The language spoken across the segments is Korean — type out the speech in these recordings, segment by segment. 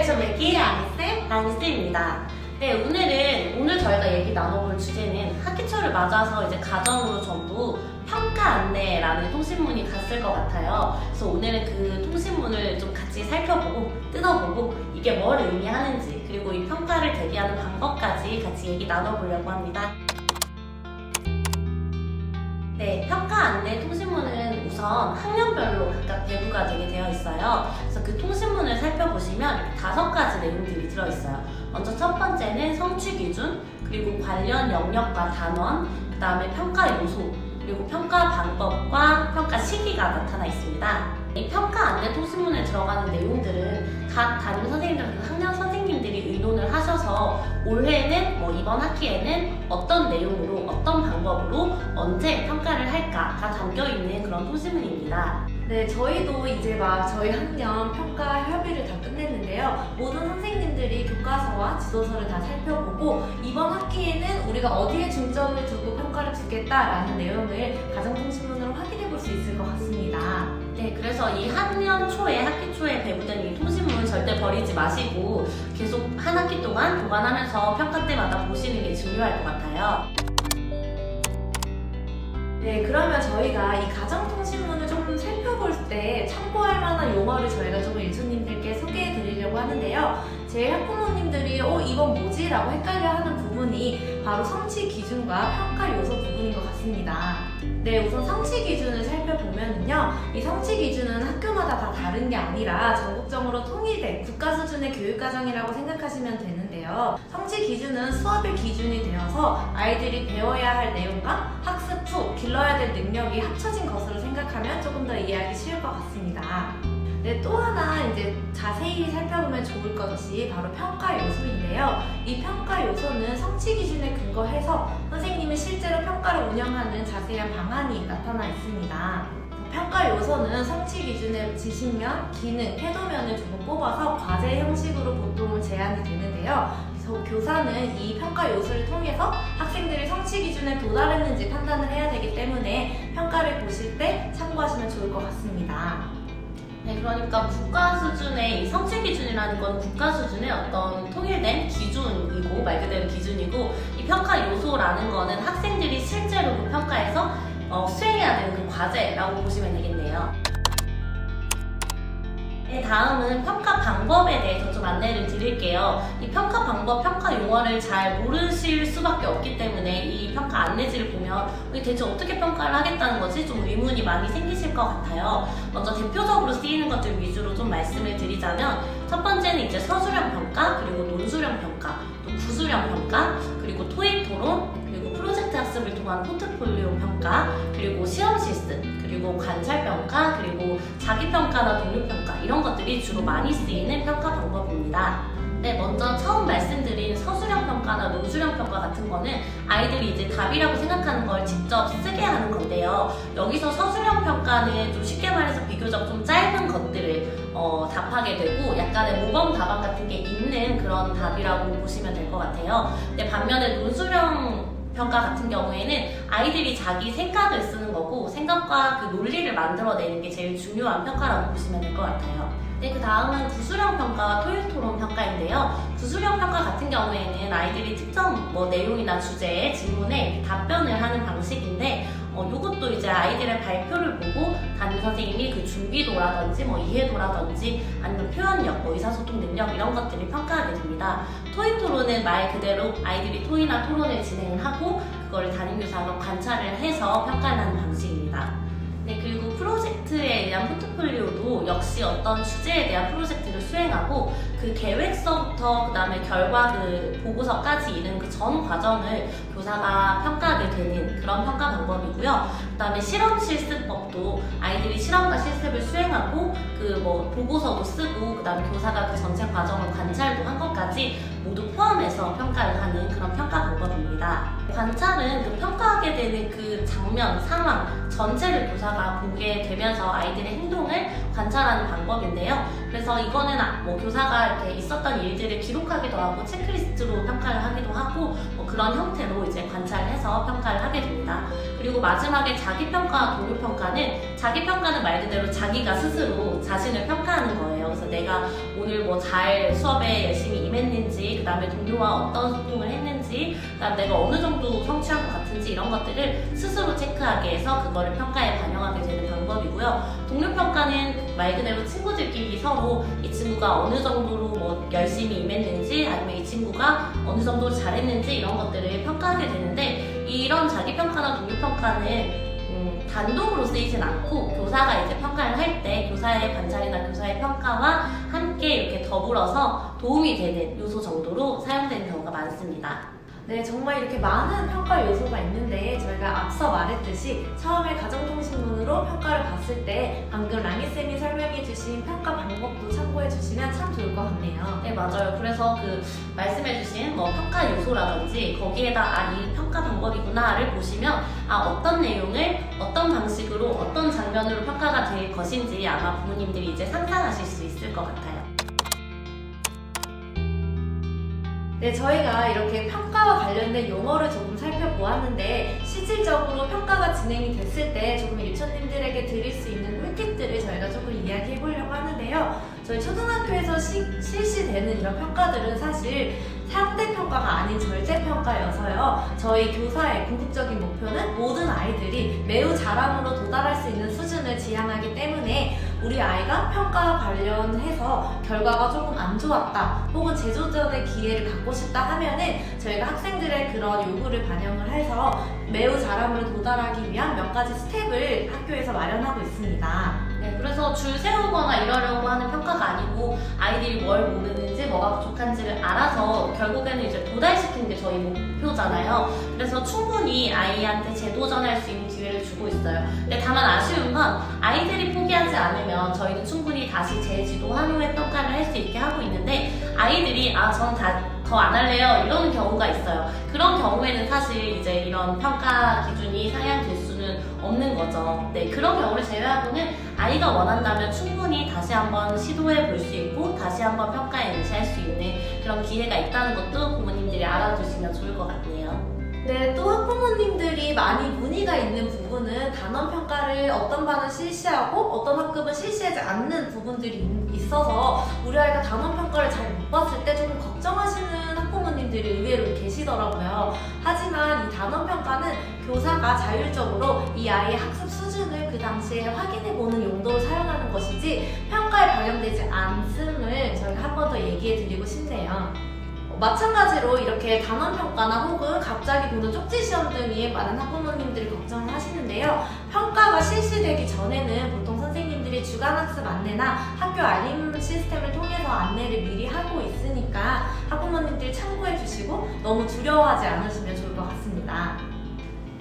에듀케이션 매기 아니쌤입니다. 네, 오늘 저희가 얘기 나눠볼 주제는 학기초를 맞아서 이제 가정으로 전부 평가 안내라는 통신문이 갔을 것 같아요. 그래서 오늘은 그 통신문을 좀 같이 살펴보고 뜯어보고 이게 뭘 의미하는지 그리고 이 평가를 대비하는 방법까지 같이 얘기 나눠보려고 합니다. 네, 평가 안내 통신문은 우선 학년별로 각각 배부가 되게 되어 있어요. 그래서 그 통신문을 살펴보시면 5가지 내용들이 들어있어요. 먼저 첫 번째는 성취 기준, 그리고 관련 영역과 단원, 그 다음에 평가 요소, 그리고 평가 방법과 평가 시기가 나타나 있습니다. 이 평가 안내 통신문에 들어가는 내용들은 각 담임 선생님들, 학년 선생님들이 의논을 하셔서 올해는 이번 학기에는 어떤 내용으로 어떤 방법으로 언제 평가를 할까가 담겨있는 그런 통신문입니다. 네, 저희도 이제 막 저희 학년 평가 협의를 다 끝냈는데요. 모든 선생님들이 교과서와 지도서를 다 살펴보고 이번 학기에는 우리가 어디에 중점을 두고 평가를 주겠다라는 내용을 가정통신문으로 확인해 볼 수 있을 것 같습니다. 네, 그래서 이 학년 초에, 학기 초에 배부된 이 통신문 절대 버리지 마시고 계속 한 학기 동안 보관하면서 평가 때마다 보시는 게 중요할 것 같아요. 네, 그러면 저희가 이 가정통신문을 조금 살펴볼 때 참고할 만한 용어를 저희가 조금 일초님들께 소개해 드리려고 하는데요. 제 학부모님들이 이건 뭐지? 라고 헷갈려하는 부분이 바로 성취 기준과 평가 요소 부분인 것 같습니다. 네, 우선 성취 기준을 살펴보면요. 이 성취 기준은 학교마다 다 다른 게 아니라 전국적으로 통일된 국가 수준의 교육과정이라고 생각하시면 되는데요. 성취 기준은 수업의 기준이 되어서 아이들이 배워야 할 내용과 학습 후 길러야 될 능력이 합쳐진 것으로 생각하면 조금 더 이해하기 쉬울 것 같습니다. 네, 또 하나 이제 자세히 살펴보면 좋을 것이 바로 평가 요소인데요. 이 평가 요소는 성취 기준에 근거해서 선생님이 실제로 평가를 운영하는 자세한 방안이 나타나 있습니다. 평가 요소는 성취 기준의 지식면, 기능, 태도면을 조금 뽑아서 과제 형식으로 보통 제안이 되는데요. 그래서 교사는 이 평가 요소를 통해서 학생들이 성취 기준에 도달했는지 판단을 해야 되기 때문에 평가를 보실 때 참고하시면 좋을 것 같습니다. 네, 그러니까 국가 수준의 이 성취 기준이라는 건 국가 수준의 어떤 통일된 기준이고 말 그대로 기준이고 이 평가 요소라는 거는 학생들이 실제로 그 평가에서 수행해야 되는 그 과제라고 보시면 되겠네요. 네, 다음은 평가 방법에 대해서 좀 안내를 드릴게요. 이 평가 방법, 평가 용어를 잘 모르실 수밖에 없기 때문에 이 평가 안내지를 보면 대체 어떻게 평가를 하겠다는 거지? 좀 의문이 많이 생기실 것 같아요. 먼저 대표적으로 쓰이는 것들 위주로 좀 말씀을 드리자면 첫 번째는 이제 서술형 평가, 그리고 논술형 평가, 또 구술형 평가, 그리고 토익 토론, 그리고 프로젝트 학습을 통한 포트폴리오 평가, 그리고 시험 실습, 그리고 관찰 평가, 그리고 자기 평가나 동료 평가 이런 것들이 주로 많이 쓰이는 평가 방법입니다. 네, 먼저 처음 말씀드린 서술형 평가나 논술형 평가 같은 거는 아이들이 이제 답이라고 생각하는 걸 직접 쓰게 하는 건데요. 여기서 서술형 평가는 좀 쉽게 말해서 비교적 좀 짧은 것들을 답하게 되고 약간의 모범 답안 같은 게 있는 그런 답이라고 보시면 될 것 같아요. 근데 반면에 논술형 평가 같은 경우에는 아이들이 자기 생각을 쓰는 거고 생각과 그 논리를 만들어내는 게 제일 중요한 평가라고 보시면 될 것 같아요. 네, 그 다음은 구술형 평가와 토익 토론 평가인데요. 구술형 평가 같은 경우에는 아이들이 특정 내용이나 주제에 질문에 답변을 하는 방식인데 이것도 이제 아이들의 발표를 보고 담임 선생님이 그 준비도라든지 이해도라든지 아니면 표현력, 의사소통 능력 이런 것들을 평가하게 됩니다. 토익 토론은 말 그대로 아이들이 토의나 토론을 진행을 하고 그걸 담임교사가 관찰을 해서 평가를 하는 방식입니다. 네, 그리고 프로젝트에 의한 포트폴리오도 역시 어떤 주제에 대한 프로젝트를 수행하고 그 계획서부터 그 다음에 결과 그 보고서까지 이른 그 전 과정을 교사가 평가하게 되는 그런 평가 방법이고요. 그 다음에 실험 실습법도 아이들이 실험과 실습을 수행하고 그 보고서도 쓰고 그 다음에 교사가 그 전체 과정을 관찰도 한 것까지 모두 포함해서 평가를 하는 그런 평가 방법입니다. 관찰은 그 평가하게 되는 그 장면, 상황 전체를 교사가 보게 되면서 아이들의 행동을 관찰하는 방법인데요. 그래서 이거는 뭐 교사가 이렇게 있었던 일들을 기록하기도 하고 체크리스트로 평가를 하기도 하고 뭐 그런 형태로 이제 관찰을 해서 평가를 하게 됩니다. 그리고 마지막에 자기평가와 동료평가는 자기평가는 말 그대로 자기가 스스로 자신을 평가하는 거예요. 그래서 내가 오늘 뭐 잘 수업에 열심히 임했는지, 그 다음에 동료와 어떤 소통을 했는지, 그 다음에 내가 어느 정도 성취한 것 같은지 이런 것들을 스스로 체크하게 해서 그거를 평가에 반영하게 되는 방법이고요. 동료평가는 말 그대로 친구들끼리 서로 이 친구가 어느 정도로 뭐 열심히 임했는지, 아니면 이 친구가 어느 정도 잘했는지 이런 것들을 평가하게 되는데, 이런 자기평가나 동료평가는 단독으로 쓰이진 않고 교사가 이제 평가를 할 때 교사의 관찰이나 교사의 평가와 함께 이렇게 더불어서 도움이 되는 요소 정도로 사용되는 경우가 많습니다. 네, 정말 이렇게 많은 평가 요소가 있는데 저희가 앞서 말했듯이 처음에 가정통신문으로 평가를 봤을 때 방금 라미쌤이 설명해주신 평가 방법도 참고해주시면 참 좋을 것 같네요. 네, 맞아요. 그래서 그 말씀해주신 뭐 평가 요소라든지 거기에다 이 평가 방법이구나를 보시면 어떤 내용을 어떤 방식으로 어떤 장면으로 평가가 될 것인지 아마 부모님들이 이제 상상하실 수 있을 것 같아요. 네, 저희가 이렇게 평가와 관련된 용어를 조금 살펴보았는데 실질적으로 평가가 진행이 됐을 때 조금 유치원님들에게 드릴 수 있는 꿀팁들을 저희가 조금 이야기해 보려고 하는데요. 저희 초등학교에서 실시되는 이런 평가들은 사실 상대평가가 아닌 절대평가여서요. 저희 교사의 궁극적인 목표는 모든 아이들이 매우 잘함으로 도달할 수 있는 수준을 지향하기 때문에 우리 아이가 평가와 관련해서 결과가 조금 안 좋았다 혹은 재도전의 기회를 갖고 싶다 하면은 저희가 학생들의 그런 요구를 반영을 해서 매우 잘함으로 도달하기 위한 몇 가지 스텝을 학교에서 마련하고 있습니다. 네, 그래서 줄 세우거나 이러려고 하는 평가가 아니고 아이들이 뭘 모르는지 뭐가 부족한지를 알아서 결국에는 이제 도달시키는 게 저희 목표잖아요. 그래서 충분히 아이한테 재도전할 수 있는 기회를 주고 있어요. 근데 다만 아쉬운 건 아이들이 포기하지 않으면 저희는 충분히 다시 재지도한 후에 평가를 할 수 있게 하고 있는데 아이들이 전 더 안 할래요 이러는 경우가 있어요. 그런 경우에는 사실 이제 이런 평가 기준이 상향될 수는 없는 거죠. 네, 그런 경우를 제외하고는 아이가 원한다면 충분히 다시 한번 시도해 볼 수 있고 다시 한번 평가에 응시할 수 있는 그런 기회가 있다는 것도 부모님들이 알아두시면 좋을 것 같네요. 네, 또 학부모님들이 많이 문의가 있는 부분은 단원평가를 어떤 반은 실시하고 어떤 학급은 실시하지 않는 부분들이 있어서 우리 아이가 단원평가를 잘 못 봤을 때 조금 걱정하시는 학부모님들이 의외로 계시더라고요. 하지만 이 단원평가는 교사가 자율적으로 이 아이의 학습 수준을 그 당시에 확인해보는 용도로 사용하는 것이지 평가에 반영되지 않음을 저희가 한 번 더 얘기해 드리고 싶네요. 마찬가지로 이렇게 단원평가나 혹은 갑자기 보는 쪽지시험 등이 많은 학부모님들이 걱정을 하시는데요. 평가가 실시되기 전에는 보통 선생님들이 주간학습 안내나 학교 알림 시스템을 통해서 안내를 미리 하고 있으니까 학부모님들이 참고해 주시고 너무 두려워하지 않으시면 좋을 것 같습니다.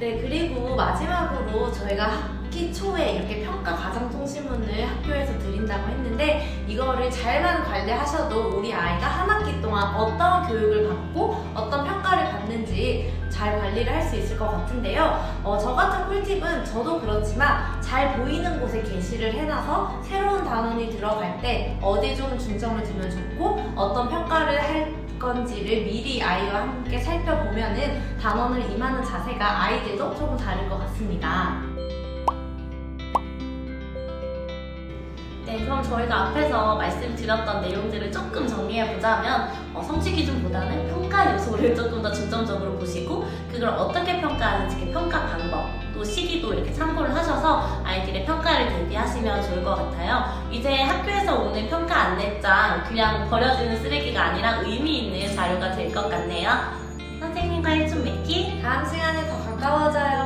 네, 그리고 마지막으로 저희가 학기 초에 이렇게 평가 가정통신문을 학교에서 드린다고 했는데 이거를 잘만 관리하셔도 우리 아이가 한 학기 동안 어떤 교육을 받고 어떤 평가를 받는지 잘 관리를 할 수 있을 것 같은데요. 저 같은 꿀팁은 저도 그렇지만 잘 보이는 곳에 게시를 해놔서 새로운 단원이 들어갈 때 어디 좀 중점을 두면 좋고 어떤 평가를 할 건지를 미리 아이와 함께 살펴보면은 단원을 임하는 자세가 아이들도 조금 다를 것 같습니다. 네, 그럼 저희가 앞에서 말씀드렸던 내용들을 조금 정리해보자면 성취 기준보다는 평가 요소를 조금 더 중점적으로 보시고 그걸 어떻게 평가하는지 그 평가 방법 또 시기도 이렇게 참고를 하셔서 아이들의 평가를 대비하시면 좋을 것 같아요. 이제 학교에서 오는 평가 안내장 그냥 버려지는 쓰레기가 아니라 의미 있는 자료가 될 것 같네요. 선생님과의 좀 맺기 다음 시간에 더 가까워져요.